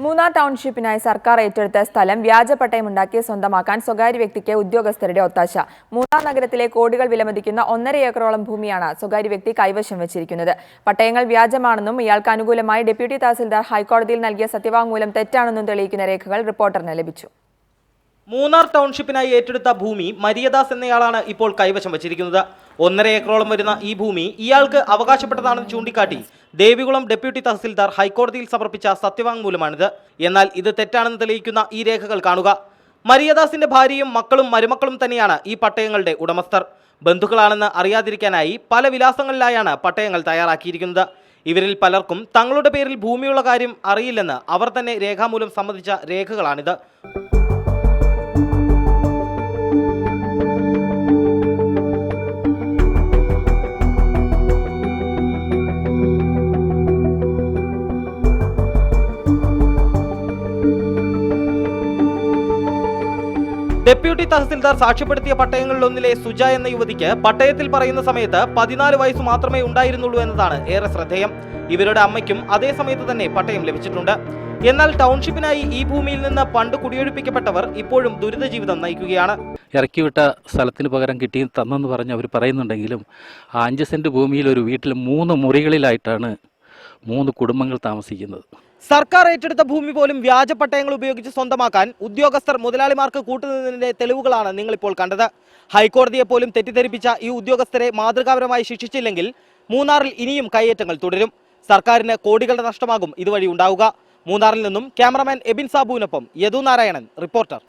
മൂന്നാർ ടൗൺഷിപ്പിനായി സർക്കാർ ഏറ്റെടുത്ത സ്ഥലം വ്യാജ പട്ടയമുണ്ടാക്കി സ്വന്തമാക്കാൻ സ്വകാര്യ വ്യക്തിക്ക് ഉദ്യോഗസ്ഥരുടെ ഒത്താശ. മൂന്നാർ നഗരത്തിലെ കോടികൾ വിലമതിക്കുന്ന 1.5 ഏക്കറോളം ഭൂമിയാണ് സ്വകാര്യ വ്യക്തി കൈവശം വെച്ചിരിക്കുന്നത്. പട്ടയങ്ങൾ വ്യാജമാണെന്നും ഇയാൾക്ക് അനുകൂലമായി ഡെപ്യൂട്ടി തഹസിൽദാർ ഹൈക്കോടതിയിൽ നൽകിയ സത്യവാങ്മൂലം തെറ്റാണെന്നും തെളിയിക്കുന്ന രേഖകൾ റിപ്പോർട്ടറിന് ലഭിച്ചു. മൂന്നാർ ടൗൺഷിപ്പിനായി ഏറ്റെടുത്ത ഭൂമി മരിയദാസ് എന്നയാളാണ് ഇപ്പോൾ കൈവശം വച്ചിരിക്കുന്നത്. 1.5 ഏക്കറോളം വരുന്ന ഈ ഭൂമി ഇയാൾക്ക് അവകാശപ്പെട്ടതാണെന്ന് ചൂണ്ടിക്കാട്ടി ദേവികുളം ഡെപ്യൂട്ടി തഹസിൽദാർ ഹൈക്കോടതിയിൽ സമർപ്പിച്ച സത്യവാങ്മൂലമാണിത്. എന്നാൽ ഇത് തെറ്റാണെന്ന് തെളിയിക്കുന്ന ഈ രേഖകൾ കാണുക. മരിയദാസിന്റെ ഭാര്യയും മക്കളും മരുമക്കളും തന്നെയാണ് ഈ പട്ടയങ്ങളുടെ ഉടമസ്ഥർ. ബന്ധുക്കളാണെന്ന് അറിയാതിരിക്കാനായി പല വിലാസങ്ങളിലായാണ് പട്ടയങ്ങൾ തയ്യാറാക്കിയിരിക്കുന്നത്. ഇവരിൽ പലർക്കും തങ്ങളുടെ പേരിൽ ഭൂമിയുള്ള കാര്യം അറിയില്ലെന്ന് അവർ തന്നെ രേഖാമൂലം സമ്മതിച്ച രേഖകളാണിത്. ഡെപ്യൂട്ടി തഹസിൽദാർ സാക്ഷ്യപ്പെടുത്തിയ പട്ടയങ്ങളിലൊന്നിലെ സുജ എന്ന യുവതിക്ക് പട്ടയത്തിൽ പറയുന്ന സമയത്ത് 14 വയസ്സ് മാത്രമേ ഉണ്ടായിരുന്നുള്ളൂ എന്നതാണ് ഏറെ ശ്രദ്ധേയം. ഇവരുടെ അമ്മയ്ക്കും അതേ സമയത്ത് തന്നെ പട്ടയം ലഭിച്ചിട്ടുണ്ട്. എന്നാൽ ടൗൺഷിപ്പിനായി ഈ ഭൂമിയിൽ നിന്ന് പണ്ട് കുടിയൊഴിപ്പിക്കപ്പെട്ടവർ ഇപ്പോഴും ദുരിത ജീവിതം നയിക്കുകയാണ്. ഇറക്കിവിട്ട സ്ഥലത്തിന് പകരം കിട്ടി തന്നെന്ന് പറഞ്ഞ് അവർ പറയുന്നുണ്ടെങ്കിലും 5 സെന്റ് ഭൂമിയിൽ ഒരു വീട്ടിൽ 3 മുറികളിലായിട്ടാണ് 3 കുടുംബങ്ങൾ താമസിക്കുന്നത്. സർക്കാർ ഏറ്റെടുത്ത ഭൂമി പോലും വ്യാജ പട്ടയങ്ങൾ ഉപയോഗിച്ച് സ്വന്തമാക്കാൻ ഉദ്യോഗസ്ഥർ മുതലാളിമാർക്ക് കൂട്ടുനിന്നതിന്റെ തെളിവുകളാണ് നിങ്ങളിപ്പോൾ കണ്ടത്. ഹൈക്കോടതിയെ പോലും തെറ്റിദ്ധരിപ്പിച്ച ഈ ഉദ്യോഗസ്ഥരെ മാതൃകാപരമായി ശിക്ഷിച്ചില്ലെങ്കിൽ മൂന്നാറിൽ ഇനിയും കയ്യേറ്റങ്ങൾ തുടരും. സർക്കാരിന് കോടികളുടെ നഷ്ടമാകും ഇതുവഴി ഉണ്ടാവുക. മൂന്നാറിൽ നിന്നും ക്യാമറമാൻ എബിൻ സാബുവിനൊപ്പം യദു നാരായണൻ, റിപ്പോർട്ടർ.